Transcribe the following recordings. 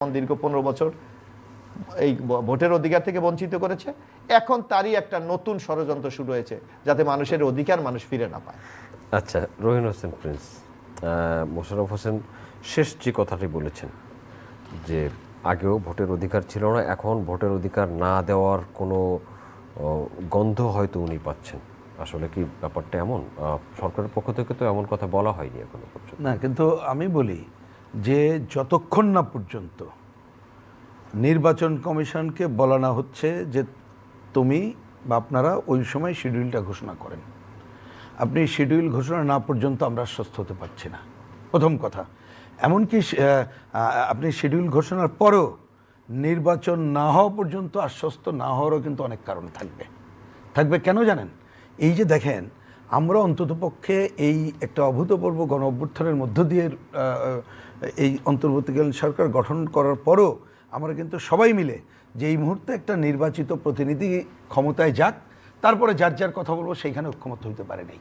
দীর্ঘ 15 বছর এই ভোটের অধিকার থেকে বঞ্চিত করেছে। এখন তারই একটা নতুন ষড়যন্ত্র শুরু হয়েছে যাতে মানুষের অধিকার মানুষ ফিরে না পায়। আচ্ছা, রহিন হোসেন প্রিন্স, মোশাররফ হোসেন শেষ যে কথাটি বলেছেন যে আগেও ভোটের অধিকার ছিল না, এখন ভোটের অধিকার না দেওয়ার কোনো গন্ধ হয়তো উনি পাচ্ছেন। আসলে কি ব্যাপারটা এমন? সরকারের পক্ষ থেকে তো এমন কথা বলা হয়নি এখনো পর্যন্ত। না, কিন্তু আমি বলি যে যতক্ষণ না পর্যন্ত নির্বাচন কমিশনকে বলা না হচ্ছে যে তুমি বা আপনারা ওই সময় শিডিউলটা ঘোষণা করেন, আপনি শিডিউল ঘোষণা না পর্যন্ত আমরা আশ্বস্ত হতে পারছি না। প্রথম কথা, এমনকি আপনি শিডিউল ঘোষণার পরেও নির্বাচন না হওয়া পর্যন্ত আশ্বস্ত না হওয়ারও কিন্তু অনেক কারণ থাকবে। কেন জানেন? এই যে দেখেন, আমরা অন্ততপক্ষে এই একটা অভূতপূর্ব গণ অভ্যুত্থানের মধ্য দিয়ে এই অন্তর্বর্তীকালীন সরকার গঠন করার পরও আমরা কিন্তু সবাই মিলে যে এই মুহূর্তে একটা নির্বাচিত প্রতিনিধি ক্ষমতায় যাক, তারপরে যার যার কথা বলবো সেইখানে ঐক্যমত হইতে পারে নাই।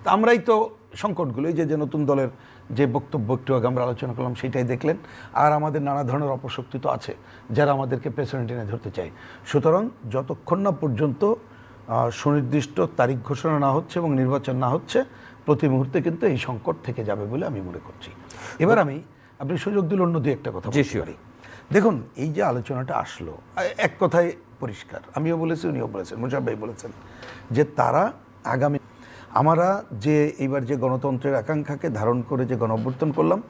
তা আমরাই তো সংকটগুলো, এই যে নতুন দলের যে বক্তব্য একটু আগে আমরা আলোচনা করলাম সেটাই দেখলেন। আর আমাদের নানা ধরনের অপশক্তি তো আছে যারা আমাদেরকে পেছনে টেনে ধরতে চায়। সুতরাং যতক্ষণ না পর্যন্ত সুনির্দিষ্ট তারিখ ঘোষণা না হচ্ছে এবং নির্বাচন না হচ্ছে, প্রতি মুহূর্তে কিন্তু এই সংকট থেকে যাবে বলে আমি মনে করছি। এবার আপনি সুযোগ দিলে অন্য দুই একটা কথা বলতে পারি। দেখুন, এই যে আলোচনাটা আসলো, এক কথায় পরিষ্কার, আমিও বলেছি, উনিও বলেছেন, মোশাররফ ভাই বলেছেন যে তারা আগামী আমরা যে এইবার যে গণতন্ত্রের আকাঙ্ক্ষাকে ধারণ করে যে গণঅভ্যুত্থান করলাম,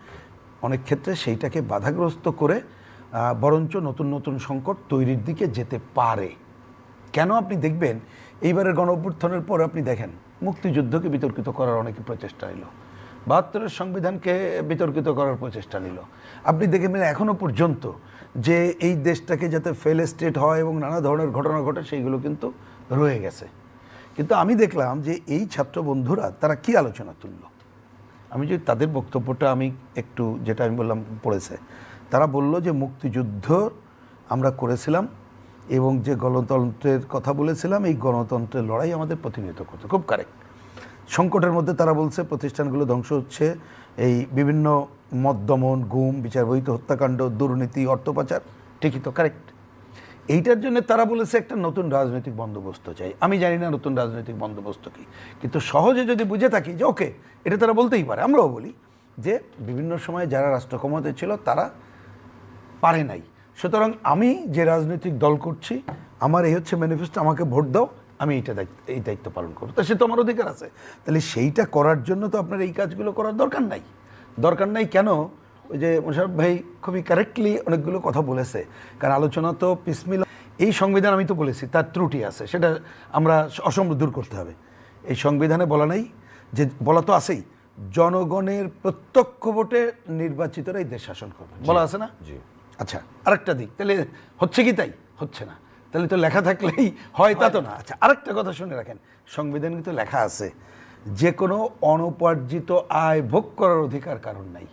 অনেক ক্ষেত্রে সেইটাকে বাধাগ্রস্ত করে বরঞ্চ নতুন নতুন সংকট তৈরির দিকে যেতে পারে। কেন? আপনি দেখবেন এইবারের গণঅভ্যুত্থানের পরে আপনি দেখেন মুক্তিযুদ্ধকে বিতর্কিত করার অনেকে প্রচেষ্টা নিল, ৭২-এর সংবিধানকে বিতর্কিত করার প্রচেষ্টা নিল। আপনি দেখবেন এখনও পর্যন্ত যে এই দেশটাকে যাতে ফেল স্টেট হয় এবং নানা ধরনের ঘটনা ঘটে সেইগুলো কিন্তু রয়ে গেছে। কিন্তু আমি দেখলাম যে এই ছাত্র বন্ধুরা তারা কি আলোচনা তুলল, আমি যদি তাদের বক্তব্যটা আমি একটু, যেটা আমি বললাম পড়েছে, তারা বলল যে মুক্তিযুদ্ধ আমরা করেছিলাম এবং যে গণতন্ত্রের কথা বলেছিলাম, এই গণতন্ত্রের লড়াই আমাদের প্রতিনিধিত্ব করতে। খুব কারেক্ট। সংকটের মধ্যে তারা বলছে প্রতিষ্ঠানগুলো ধ্বংস হচ্ছে, এই বিভিন্ন মদ দমন, গুম, বিচারবহির্ভূত হত্যাকাণ্ড, দুর্নীতি, অর্থ পাচার, ঠিকই তো, কারেক্ট। এইটার জন্য তারা বলেছে একটা নতুন রাজনৈতিক বন্দোবস্ত চাই। আমি জানি না নতুন রাজনৈতিক বন্দোবস্ত কী, কিন্তু সহজে যদি বুঝে থাকি যে ওকে, এটা তারা বলতেই পারে। আমরাও বলি যে বিভিন্ন সময় যারা রাষ্ট্র ক্ষমতায় ছিল তারা পারে নাই, সুতরাং আমি যে রাজনৈতিক দল করছি, আমার এই হচ্ছে ম্যানিফেস্টো, আমাকে ভোট দাও, আমি এই দায়িত্ব পালন করবো। তা সে তো আমার অধিকার আছে। তাহলে সেইটা করার জন্য তো আপনার এই কাজগুলো করার দরকার নাই। কেন? ওই যে মোশাররফ ভাই খুবই কারেক্টলি অনেকগুলো কথা বলেছে, কারণ আলোচনা তো পিসমিল। এই সংবিধান আমি তো বলেছি তার ত্রুটি আছে, সেটা আমরা অসম্ভব দূর করতে হবে। এই সংবিধানে বলা নাই যে, বলা তো আছেই, জনগণের প্রত্যক্ষ ভোটে নির্বাচিতরাই দেশ শাসন করবে, বলা আছে না? জি। আচ্ছা, আরেকটা দিক, তাহলে হচ্ছে কি তাই? হচ্ছে না। তাহলে তো লেখা থাকলেই হয়, তা তো না। আচ্ছা, আরেকটা কথা শুনে রাখেন, সংবিধানে কিন্তু লেখা আছে যে কোনো অনুপার্জিত আয় ভোগ করার অধিকার কারণ নাই।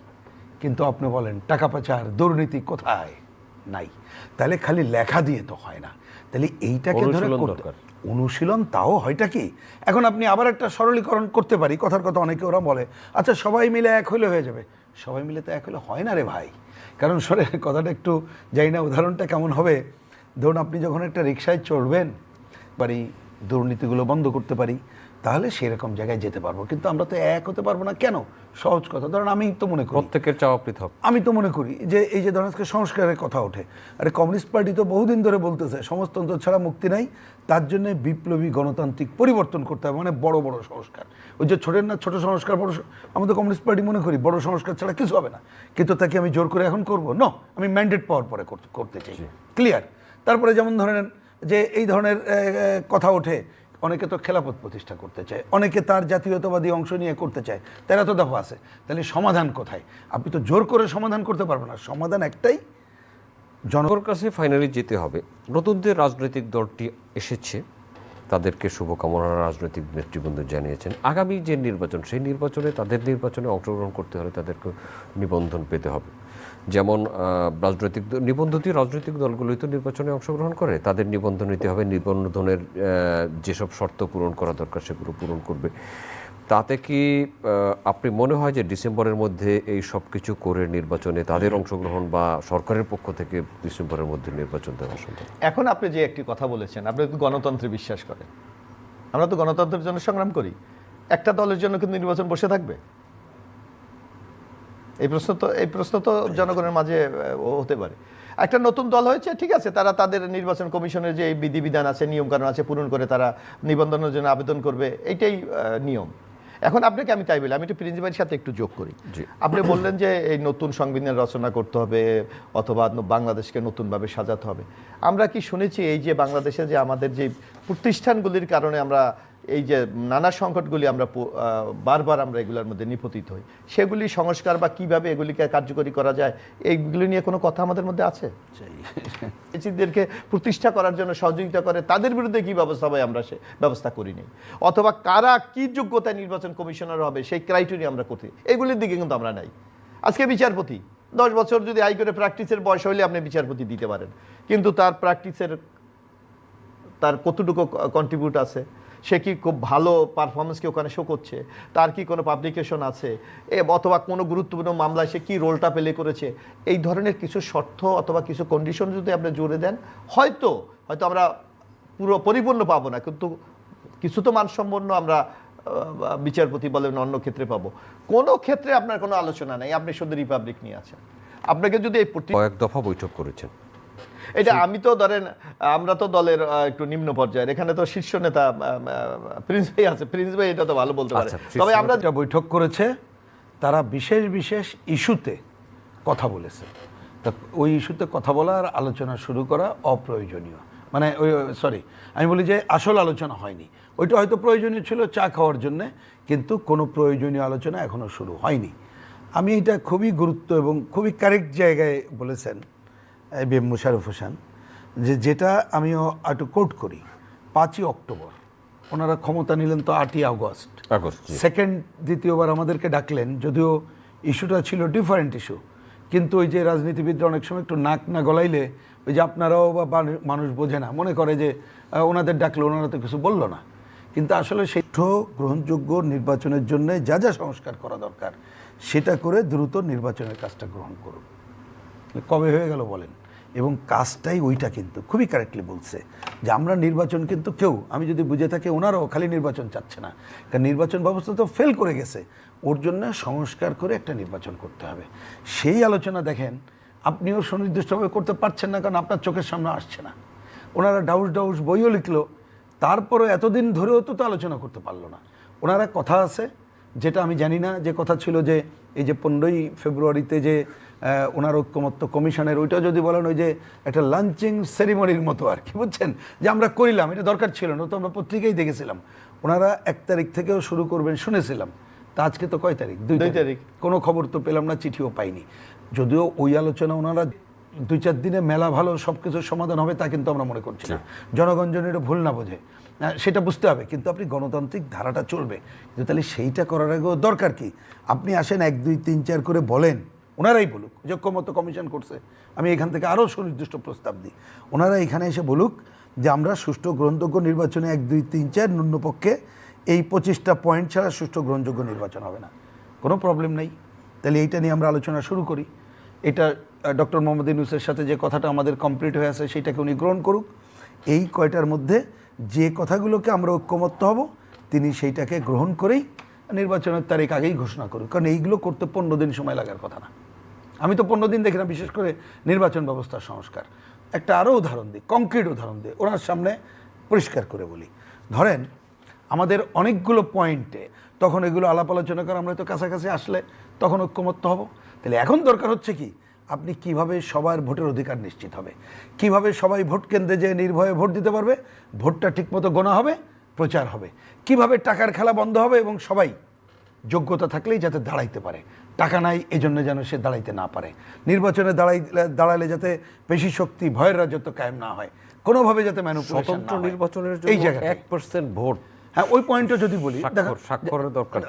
কিন্তু আপনি বলেন টাকা পাচার, দুর্নীতি কোথায়? নাই। তাহলে খালি লেখা দিয়ে তো হয় না, তাহলে এইটাকে ধরে অনুশীলন, তাও হয়টা কি? এখন আপনি আবার একটা সরলীকরণ করতে পারি, কথার কথা অনেকে ওরা বলে, আচ্ছা সবাই মিলে এক হলে হয়ে যাবে। সবাই মিলে তো এক হলে হয় না রে ভাই। কারণ কথাটা একটু জানি না উদাহরণটা কেমন হবে। ধরুন আপনি যখন একটা রিক্সায় চড়বেন, দুর্নীতিগুলো বন্ধ করতে পারি, তাহলে সেরকম জায়গায় যেতে পারবো। কিন্তু আমরা তো এক হতে পারবো না। কেন? সহজ কথা, ধরুন আমি তো মনে করি প্রত্যেকের চাওয়া পৃথক। আমি তো মনে করি যে এই যে ধরনের সংস্কারের কথা ওঠে, আরে কমিউনিস্ট পার্টি তো বহুদিন ধরে বলতেছে সমাজতন্ত্র ছাড়া মুক্তি নাই, তার জন্য বিপ্লবী গণতান্ত্রিক পরিবর্তন করতে হবে, মানে বড় বড় সংস্কার। ওই যে ছোট সংস্কার, আমাদের কমিউনিস্ট পার্টি মনে করি বড় সংস্কার ছাড়া কিছু হবে না। কিন্তু তাকে আমি জোর করে এখন করবো না, আমি ম্যান্ডেট পাওয়ার পরে করতে চাই। ক্লিয়ার? তারপরে যেমন ধরেন যে এই ধরনের কথা ওঠে, অনেকে তো খেলাফত প্রতিষ্ঠা করতে চায়, অনেকে তার জাতীয়তাবাদী অংশ নিয়ে করতে চায়, তারা তো দফা আছে। তাহলে সমাধান কোথায়? আপনি তো জোর করে সমাধান করতে পারবেন না। সমাধান একটাই, জনগণের কাছে ফাইনালি যেতে হবে। নতুন যে রাজনৈতিক দলটি এসেছে তাদেরকে শুভকামনা রাজনৈতিক নেতৃবৃন্দ জানিয়েছেন। আগামী যে নির্বাচন, সেই নির্বাচনে নির্বাচনে অংশগ্রহণ করতে হলে তাদেরকে নিবন্ধন পেতে হবে। যেমন নিবন্ধিত রাজনৈতিক দলগুলোই তো নির্বাচনে অংশগ্রহণ করে, তাদের নিবন্ধন নিতে হবে। নিবন্ধনের যেসব শর্ত পূরণ করা দরকার সেগুলো পূরণ করবে। তাতে কি আপনি মনে হয় যে ডিসেম্বরের মধ্যে এই সব কিছু করে নির্বাচনে তাদের অংশগ্রহণ বা সরকারের পক্ষ থেকে ডিসেম্বরের মধ্যে নির্বাচন দেওয়া সম্ভব? এখন আপনি যে একটি কথা বলেছেন, আপনি তো গণতন্ত্রে বিশ্বাস করেন, আমরা তো গণতন্ত্রের জন্য সংগ্রাম করি। একটা দলের জন্য কিন্তু নির্বাচন বসে থাকবে? এই প্রশ্ন তো জনগণের মাঝে হতে পারে। একটা নতুন দল হয়েছে, ঠিক আছে, তারা তাদের নির্বাচন কমিশনের যে বিধিবিধান আছে, নিয়মকানুন আছে, পূরণ করে তারা নিবন্ধনের জন্য আবেদন করবে, এইটাই নিয়ম। এখন আপনাকে আমি তাই বলি, আমি একটু প্রিন্সিপালের সাথে একটু যোগ করি। আপনি বললেন যে এই নতুন সংবিধান রচনা করতে হবে অথবা বাংলাদেশকে নতুনভাবে সাজাতে হবে। আমরা কি শুনেছি এই যে বাংলাদেশে যে আমাদের যে প্রতিষ্ঠানগুলির কারণে আমরা এই যে নানা সংকটগুলি আমরা বারবার আমরা এগুলোর মধ্যে নিপতিত হই, সেগুলি সংস্কার বা কিভাবে এগুলিকে কার্যকরী করা যায়, এইগুলি নিয়ে কোনো কথা আমাদের মধ্যে আছে? এদেরকে প্রতিষ্ঠা করার জন্য সহযোগিতা করে, তাদের বিরুদ্ধে কি ব্যবস্থা হবে আমরা সে ব্যবস্থা করিনি, অথবা কারা কি যোগ্যতায় নির্বাচন কমিশনার হবে সেই ক্রাইটেরিয়া আমরা করতে, এগুলির দিকে কিন্তু আমরা নাই। আজকে বিচারপতি 10 বছর যদি হাইকোর্টে প্র্যাকটিসের বয়স হইলে আপনি বিচারপতি দিতে পারেন, কিন্তু তার প্র্যাকটিসের তার কতটুকু কন্ট্রিবিউট আছে, সে কি খুব ভালো পারফরমেন্স কি ওখানে শো করছে, তার কি কোনো পাবলিকেশন আছে, অথবা কোনো গুরুত্বপূর্ণ মামলায় সে কি রোলটা প্লে করেছে, এই ধরনের কিছু শর্ত অথবা কিছু কন্ডিশন যদি আপনি জুড়ে দেন, হয়তো আমরা পুরো পরিপূর্ণ পাবো না, কিন্তু কিছু তো মানসম্পন্ন আমরা বিচারপতি বলেন অন্য ক্ষেত্রে পাবো। কোনো ক্ষেত্রে আপনার কোনো আলোচনা নেই, আপনি শুধু রিপাবলিক নিয়ে আছেন। আপনাকে যদি এই কয়েক দফা বৈঠক করেছেন, এটা আমি তো ধরেন আমরা তো দলের একটু নিম্ন পর্যায়ের, এখানে তো শীর্ষ নেতা প্রিন্স ভাই আছে, প্রিন্স ভাই এটা তো ভালো বলতে পারে। তবে আমরা একটা বৈঠক করেছে, তারা বিশেষ বিশেষ ইস্যুতে কথা বলেছে। তা ওই ইস্যুতে কথা বলা আর আলোচনা শুরু করা অপ্রয়োজনীয়, মানে ওই সরি আমি বলি যে আসল আলোচনা হয়নি। ওইটা হয়তো প্রয়োজনীয় ছিল চা খাওয়ার জন্যে, কিন্তু কোনো প্রয়োজনীয় আলোচনা এখনও শুরু হয়নি। আমি এটা খুবই গুরুত্ব এবং খুবই কারেক্ট জায়গায় বলেছেন এবিএম মোশাররফ হোসেন, যেটা আমিও একটু কোট করি। 5ই অক্টোবর ওনারা ক্ষমতা নিলেন, তো 8ই আগস্ট সেকেন্ড দ্বিতীয়বার আমাদেরকে ডাকলেন, যদিও ইস্যুটা ছিল ডিফারেন্ট ইস্যু, কিন্তু ওই যে রাজনীতিবিদরা অনেক সময় একটু নাক না গলাইলে ওই যে আপনারাও বা মানুষ বোঝে না, মনে করে যে ওনাদের ডাকলে ওনারা তো কিছু বললো না। কিন্তু আসলে সেই গ্রহণযোগ্য নির্বাচনের জন্য যা যা সংস্কার করা দরকার সেটা করে দ্রুত নির্বাচনের কাজটা গ্রহণ করুন। কবে হয়ে গেল বলেন? এবং কাজটাই ওইটা কিন্তু খুবই কারেক্টলি বলছে যে আমরা নির্বাচন কিন্তু কেউ, আমি যদি বুঝে থাকি ওনারাও খালি নির্বাচন চাচ্ছে না, কারণ নির্বাচন ব্যবস্থা তো ফেল করে গেছে, ওর জন্য সংস্কার করে একটা নির্বাচন করতে হবে। সেই আলোচনা দেখেন আপনিও সুনির্দিষ্টভাবে করতে পারছেন না, কারণ আপনার চোখের সামনে আসছে না। ওনারা ডাউস বইও লিখলো, তারপরে এতদিন ধরেও তো আলোচনা করতে পারলো না। ওনারা কথা আছে, যেটা আমি জানি না, যে কথা ছিল যে এই যে 15ই ফেব্রুয়ারিতে যে ওনার ঐক্যমত্য কমিশনের, ওইটা যদি বলেন ওই যে একটা লাঞ্চিং সেরিমনির মতো আর কি, বুঝছেন, যে আমরা করিলাম, এটা দরকার ছিল না, তো আমরা পত্রিকায় দেখেছিলাম ওনারা 1 তারিখ থেকেও শুরু করবেন শুনেছিলাম। তা আজকে তো কয় তারিখ? 2 তারিখ। কোনো খবর তো পেলাম না, চিঠিও পাইনি। যদিও ওই আলোচনা ওনারা 2-4 দিনে মেলা ভালো সব কিছুর সমাধান হবে তা কিন্তু আমরা মনে করছি না। জনগণ যেন এটা ভুল না বোঝে, সেটা বুঝতে হবে, কিন্তু আপনি গণতান্ত্রিক ধারাটা চলবে। কিন্তু তাহলে সেইটা করার আগেও দরকার কি, আপনি আসেন 1, 2, 3, 4 করে বলেন, ওনারাই বলুক যে ঐক্যমত্য কমিশন করছে, আমি এখান থেকে আরও সুনির্দিষ্ট প্রস্তাব দিই, ওনারা এখানে এসে বলুক যে আমরা সুষ্ঠু গ্রহণযোগ্য নির্বাচনে 1, 2, 3, 4 ন্যূনপক্ষে এই 25টা পয়েন্ট ছাড়া সুষ্ঠু গ্রহণযোগ্য নির্বাচন হবে না, কোনো প্রবলেম নেই। তাহলে এইটা নিয়ে আমরা আলোচনা শুরু করি। এটা ডক্টর মোহাম্মদ ইউনূসের সাথে যে কথাটা আমাদের কমপ্লিট হয়ে আছে সেটাকে উনি গ্রহণ করুক। এই কয়টার মধ্যে যে কথাগুলোকে আমরা ঐক্যমত্য হব তিনি সেইটাকে গ্রহণ করেই নির্বাচনের তারিখ আগেই ঘোষণা করুক, কারণ এইগুলো করতে 15 দিন সময় লাগার কথা না। আমি তো 15 দিন দেখি না, বিশেষ করে নির্বাচন ব্যবস্থার সংস্কার। একটা আরও উদাহরণ দিই, কংক্রিট উদাহরণ দিই, ওনার সামনে পরিষ্কার করে বলি। ধরেন আমাদের অনেকগুলো পয়েন্টে তখন এগুলো আলাপ আলোচনা করে আমরা তো কাছাকাছি আসলে তখন ঐক্যমত্য হব। তাহলে এখন দরকার হচ্ছে কি, আপনি কিভাবে সবার ভোটের অধিকার নিশ্চিত হবে, কিভাবে সবাই ভোট কেন্দ্রে যেয়ে নির্ভয়ে ভোট দিতে পারবে, ভোটটা ঠিকমতো গোনা হবে, প্রচার হবে, কিভাবে টাকার খেলা বন্ধ হবে এবং সবাই যোগ্যতা থাকলেই যাতে দাঁড়াইতে পারে, টাকা নাই এজন্য যেন সে দাঁড়াইতে না পারে, নির্বাচনে দাঁড়ালে যাতে পেশি শক্তি ভয়ের রাজত্ব কায়েম না হয়, কোনোভাবে যাতে ম্যানিপুলেশন না হয়। নির্বাচনের জন্য এই জায়গায় 1% ভোট, হ্যাঁ ওই পয়েন্টটা যদি বলি, স্বাক্ষরের দরকার।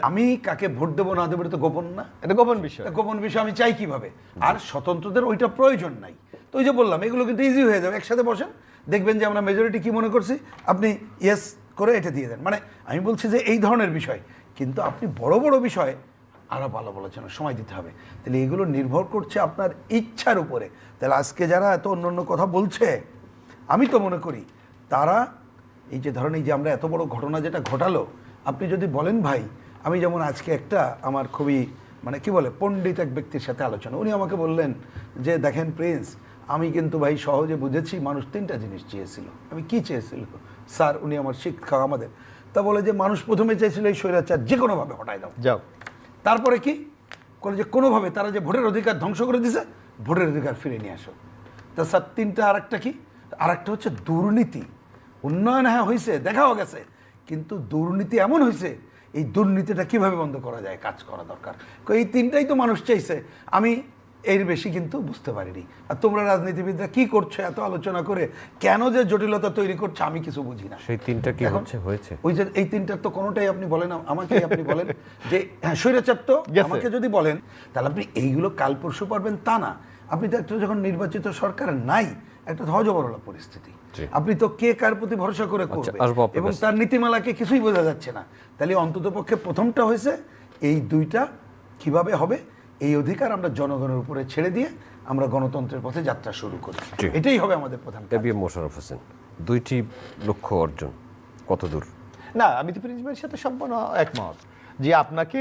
আমি কাকে ভোট দেবো না দেবো তো গোপন না, এটা গোপন বিষয়। গোপন বিষয় আমি চাই কিভাবে, আর স্বতন্ত্রদের ওইটা প্রয়োজন নাই। তো ওই যে বললাম এগুলো কিন্তু ইজি হয়ে যাবে, একসাথে বসেন দেখবেন যে আমরা মেজরিটি কি মনে করছি, আপনি ইয়েস করে এটা দিয়ে দেন। মানে আমি বলছি যে এই ধরনের বিষয়, কিন্তু আপনি বড় বড় বিষয় আরও ভালো আলোচনার সময় দিতে হবে। তাহলে এগুলো নির্ভর করছে আপনার ইচ্ছার উপরে। তাহলে আজকে যারা এত অন্য অন্য কথা বলছে, আমি তো মনে করি তারা এই যে ধরেন এই যে আমরা এত বড় ঘটনা যেটা ঘটালো, আপনি যদি বলেন ভাই, আমি যেমন আজকে একটা আমার খুবই মানে কি বলে পণ্ডিত এক ব্যক্তির সাথে আলোচনা, উনি আমাকে বললেন যে দেখেন প্রিন্স, আমি কিন্তু ভাই সহজে বুঝেছি মানুষ তিনটা জিনিস চেয়েছিল। আমি কি চেয়েছিল স্যার? উনি আমার শিক্ষক আমাদের, তা বলে যে মানুষ প্রথমে চেয়েছিল এই স্বৈরাচার যে কোনোভাবে হটাই দাও। যাও। তারপরে কি বলে যে কোনোভাবে তারা যে ভোটের অধিকার ধ্বংস করে দিছে, ভোটের অধিকার ফিরে নিয়ে আসো। তা স্যার তিনটা, আর একটা কি? আর একটা হচ্ছে দুর্নীতি। উন্নয়ন হ্যাঁ হয়েছে, দেখাও গেছে, কিন্তু দুর্নীতি এমন হয়েছে, এই দুর্নীতিটা কিভাবে বন্ধ করা যায়, কাজ করা দরকার। এই তিনটাই তো মানুষ চাইছে, আমি এর বেশি কিন্তু বুঝতে পারিনি। আর তোমরা রাজনীতিবিদরা কি করছো এত আলোচনা করে, কেন যে জটিলতা তৈরি করছে আমি কিছু বুঝি না। সেই তিনটা কি এখন হয়েছে? ওই যে এই তিনটার তো কোনোটাই আপনি বলেন, আমাকে আপনি বলেন যে হ্যাঁ স্বৈরাচার তো Yes, আমাকে যদি বলেন, তাহলে আপনি এইগুলো কাল পরশু পারবেন তা না। আপনি তো একটা যখন নির্বাচিত সরকার নাই, একটা হজবরল পরিস্থিতি, জি। আপনি তো কে কার প্রতি ভরসা করে করবে, আসবো আপনার এবং কাছে। তার নীতিমালাকে কিছুই বোঝা যাচ্ছে না। তাহলে অন্তত পক্ষে প্রথমটা হয়েছে এই দুইটা কিভাবে হবে, এই অধিকার আমরা জনগণের উপরে ছেড়ে দিয়ে আমরা গণতন্ত্রের পথে যাত্রা শুরু করি। জি। এটাই হবে আমাদের প্রধান কাজ। এবিএম মোশাররফ হোসেন, দুইটি লক্ষ্য অর্জন কত দূর? না, আমি তো প্রিন্স ভাইয়ের সাথে সম্পূর্ণ একমত যে আপনাকে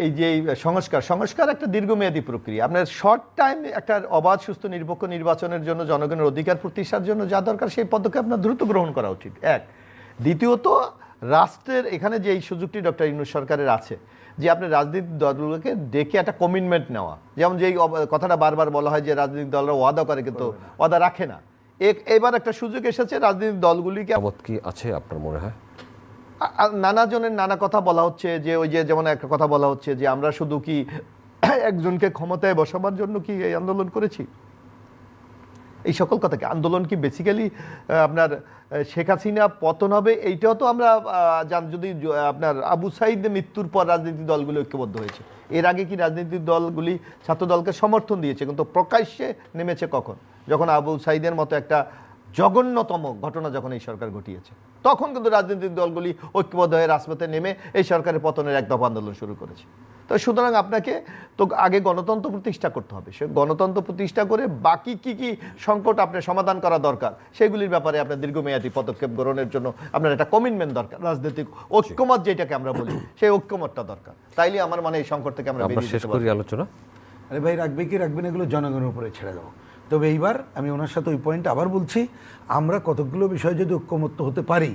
এই যে সংস্কার একটা দীর্ঘমেয়াদী প্রক্রিয়া। আপনার শর্ট টাইম একটা অবাধ সুস্থ নিরপেক্ষ নির্বাচনের জন্য, জনগণের অধিকার প্রতিষ্ঠার জন্য যা দরকার সেই পদক্ষেপ আপনার দ্রুত গ্রহণ করা উচিত, এক। দ্বিতীয়ত, রাষ্ট্রের এখানে যে এই সুযোগটি ডক্টর ইউনূস সরকারের আছে যে আপনি রাজনৈতিক দলগুলোকে ডেকে একটা কমিটমেন্ট নেওয়া, যেমন যেই কথাটা বারবার বলা হয় যে রাজনৈতিক দলরা ওয়াদা করে কিন্তু ওয়াদা রাখে না, এবার একটা সুযোগ এসেছে রাজনৈতিক দলগুলিকে। মত কি আছে আপনার মনে হয়? নানা জনের নানা কথা বলা হচ্ছে, যে ওই যে যেমন একটা কথা বলা হচ্ছে যে আমরা শুধু কি একজনকে ক্ষমতায় বসাবার জন্য কি এই আন্দোলন করেছি, এই সকল কথা কি আন্দোলন কি বেসিক্যালি আপনার শেখ হাসিনা পতন হবে এইটাও তো আমরা যদি আপনার আবু সাইদ মৃত্যুর পর রাজনৈতিক দলগুলি ঐক্যবদ্ধ হয়েছে, এর আগে কি রাজনৈতিক দলগুলি ছাত্র দলকে সমর্থন দিয়েছে, কিন্তু প্রকাশ্যে নেমেছে কখন? যখন আবু সাইদের মতো একটা জঘন্যতম ঘটনা যখন এই সরকার ঘটিয়েছে, তখন কিন্তু রাজনৈতিক দলগুলি ঐক্যবদ্ধ হয়ে রাজপথে নেমে এই সরকারের পতনের এক দফা আন্দোলন শুরু করেছে। তো সুতরাং আপনাকে তো আগে গণতন্ত্র প্রতিষ্ঠা করতে হবে, সে গণতন্ত্র প্রতিষ্ঠা করে বাকি কি কি সংকট আপনার সমাধান করা দরকার সেগুলির ব্যাপারে আপনার দীর্ঘমেয়াদী পদক্ষেপ গ্রহণের জন্য আপনার একটা কমিটমেন্ট দরকার, রাজনৈতিক ঐক্যমত যেটাকে আমরা বলি সেই ঐক্যমতটা দরকার। তাইলে আমার মানে এই সংকট থেকে আমরা আমরা বেরিয়ে শেষ যেতে করি পারবো। আরে আলোচনা। ভাই, রাখবে কি রাখবেন এগুলো জনগণের উপরে ছেড়ে দেবো। তবে এইবার আমি ওনার সাথে ওই পয়েন্ট আবার বলছি, আমরা কতগুলো বিষয় যদি ঐক্যমত্য হতে পারি,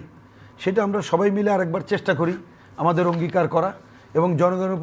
সেটা আমরা সবাই মিলে আরেকবার চেষ্টা করি আমাদের অঙ্গীকার করা এবং জনগণের উপর